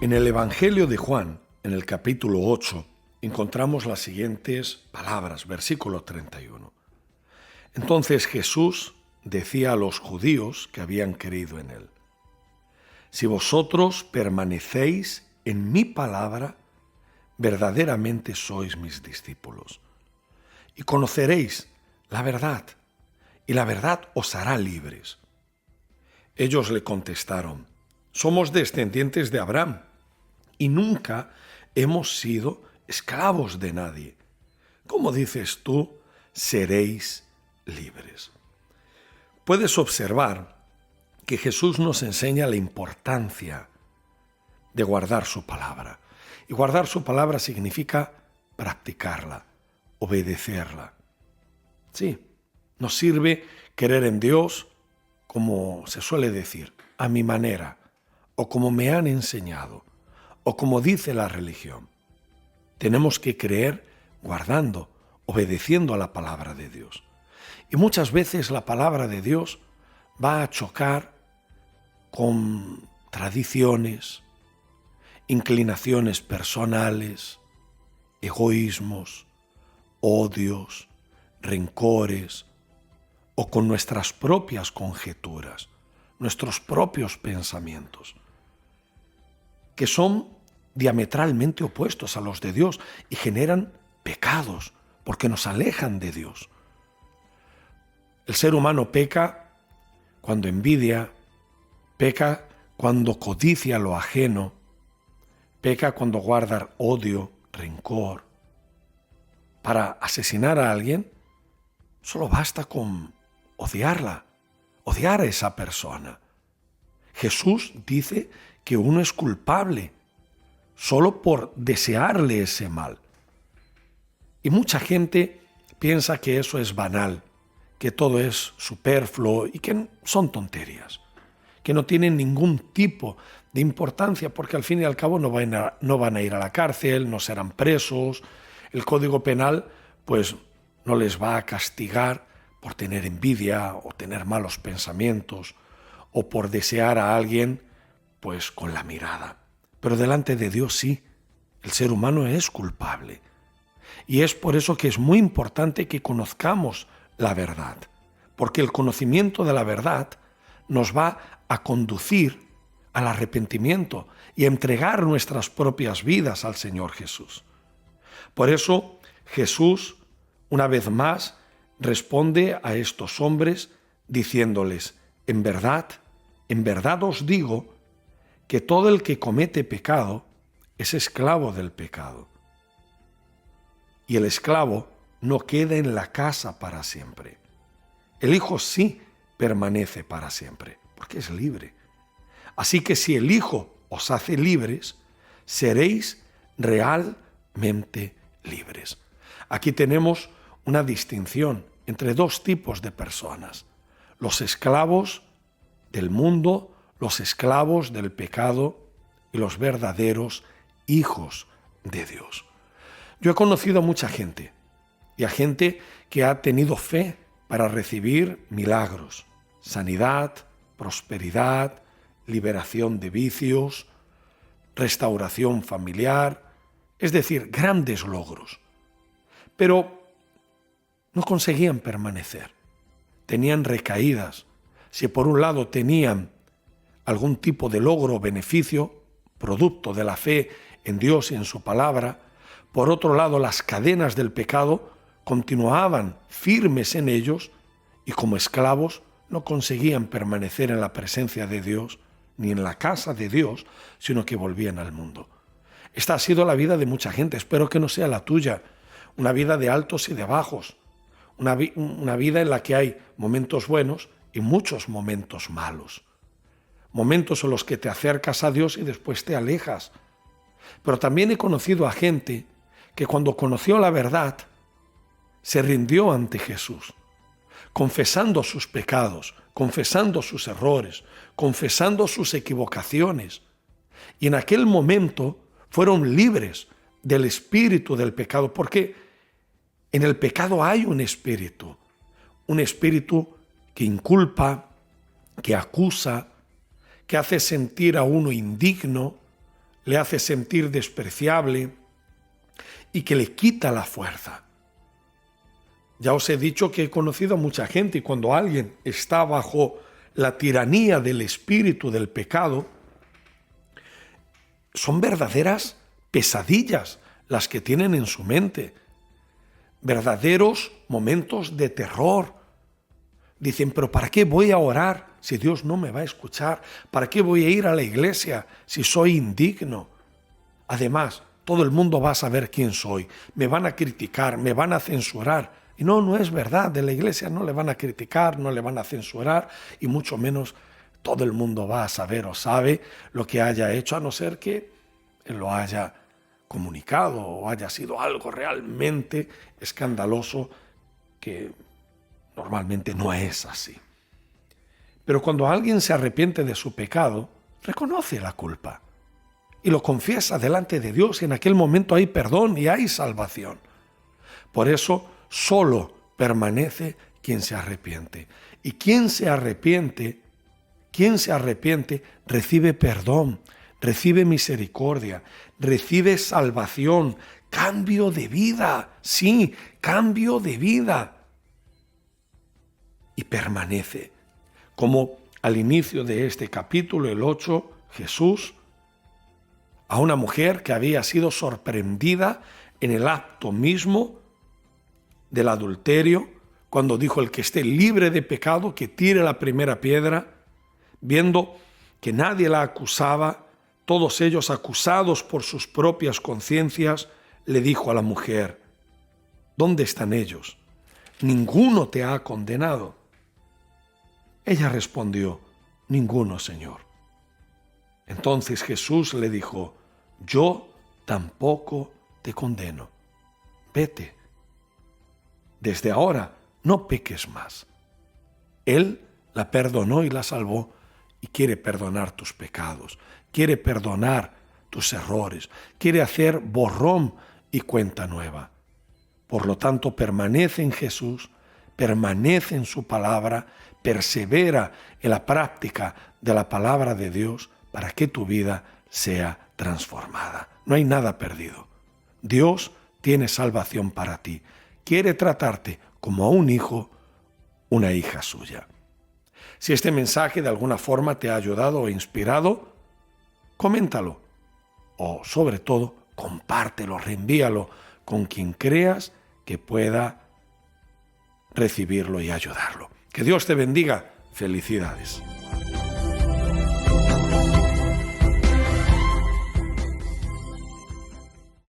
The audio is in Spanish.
En el Evangelio de Juan, en el capítulo 8, encontramos las siguientes palabras, versículo 31. Entonces Jesús decía a los judíos que habían creído en él: si vosotros permanecéis en mi palabra, verdaderamente sois mis discípulos, y conoceréis la verdad, y la verdad os hará libres. Ellos le contestaron: somos descendientes de Abraham, y nunca hemos sido esclavos de nadie. ¿Cómo dices tú, seréis libres? Puedes observar que Jesús nos enseña la importancia de guardar su palabra. Y guardar su palabra significa practicarla, obedecerla. Sí, nos sirve creer en Dios, como se suele decir, a mi manera, o como me han enseñado, o como dice la religión. Tenemos que creer guardando, obedeciendo a la palabra de Dios. Y muchas veces la palabra de Dios va a chocar con tradiciones, inclinaciones personales, egoísmos, odios, rencores, o con nuestras propias conjeturas, nuestros propios pensamientos, que son diametralmente opuestos a los de Dios y generan pecados porque nos alejan de Dios. El ser humano peca cuando envidia, peca cuando codicia lo ajeno, peca cuando guarda odio, rencor. Para asesinar a alguien, solo basta con odiarla, odiar a esa persona. Jesús dice que uno es culpable solo por desearle ese mal. Y mucha gente piensa que eso es banal, que todo es superfluo y que son tonterías, que no tienen ningún tipo de importancia porque al fin y al cabo no van a ir a la cárcel, no serán presos. El Código Penal pues no les va a castigar por tener envidia o tener malos pensamientos o por desear a alguien pues con la mirada. Pero delante de Dios sí, el ser humano es culpable. Y es por eso que es muy importante que conozcamos la verdad, porque el conocimiento de la verdad nos va a conducir al arrepentimiento y a entregar nuestras propias vidas al Señor Jesús. Por eso Jesús, una vez más, responde a estos hombres diciéndoles: en verdad os digo que todo el que comete pecado es esclavo del pecado. Y el esclavo no queda en la casa para siempre. El Hijo sí permanece para siempre, porque es libre. Así que si el Hijo os hace libres, seréis realmente libres. Aquí tenemos una distinción entre dos tipos de personas: los esclavos del mundo, los esclavos del pecado y los verdaderos hijos de Dios. Yo he conocido a mucha gente y a gente que ha tenido fe para recibir milagros, sanidad, prosperidad, liberación de vicios, restauración familiar, es decir, grandes logros. Pero no conseguían permanecer, tenían recaídas. Si por un lado tenían algún tipo de logro o beneficio, producto de la fe en Dios y en su palabra, por otro lado las cadenas del pecado continuaban firmes en ellos y como esclavos no conseguían permanecer en la presencia de Dios ni en la casa de Dios, sino que volvían al mundo. Esta ha sido la vida de mucha gente, espero que no sea la tuya, una vida de altos y de bajos, una vida en la que hay momentos buenos y muchos momentos malos. Momentos en los que te acercas a Dios y después te alejas. Pero también he conocido a gente que cuando conoció la verdad se rindió ante Jesús, confesando sus pecados, confesando sus errores, confesando sus equivocaciones. Y en aquel momento fueron libres del espíritu del pecado, porque En el pecado hay un espíritu que inculpa, que acusa, que hace sentir a uno indigno, le hace sentir despreciable y que le quita la fuerza. Ya os he dicho que he conocido a mucha gente y cuando alguien está bajo la tiranía del espíritu del pecado, son verdaderas pesadillas las que tienen en su mente, verdaderos momentos de terror. Dicen, pero ¿para qué voy a orar si Dios no me va a escuchar? ¿Para qué voy a ir a la iglesia si soy indigno? Además, todo el mundo va a saber quién soy, me van a criticar, me van a censurar. Y no es verdad, de la iglesia no le van a criticar, no le van a censurar y mucho menos todo el mundo va a saber o sabe lo que haya hecho, a no ser que él lo haya comunicado o haya sido algo realmente escandaloso que normalmente no es así. Pero cuando alguien se arrepiente de su pecado, reconoce la culpa y lo confiesa delante de Dios y en aquel momento hay perdón y hay salvación. Por eso solo permanece quien se arrepiente. Y quien se arrepiente recibe perdón, recibe misericordia, recibe salvación, cambio de vida, sí, cambio de vida. Y permanece. Como al inicio de este capítulo, el 8, Jesús, a una mujer que había sido sorprendida en el acto mismo del adulterio, cuando dijo: el que esté libre de pecado, que tire la primera piedra, viendo que nadie la acusaba, todos ellos acusados por sus propias conciencias, le dijo a la mujer: ¿dónde están ellos? ¿Ninguno te ha condenado? Ella respondió: ninguno, Señor. Entonces Jesús le dijo: yo tampoco te condeno. Vete. Desde ahora no peques más. Él la perdonó y la salvó y quiere perdonar tus pecados, quiere perdonar tus errores, quiere hacer borrón y cuenta nueva. Por lo tanto, permanece en Jesús, permanece en su palabra, persevera en la práctica de la palabra de Dios para que tu vida sea transformada. No hay nada perdido. Dios tiene salvación para ti. Quiere tratarte como a un hijo, una hija suya. Si este mensaje de alguna forma te ha ayudado o inspirado, coméntalo. O sobre todo, compártelo, reenvíalo con quien creas que pueda recibirlo y ayudarlo. Que Dios te bendiga. Felicidades.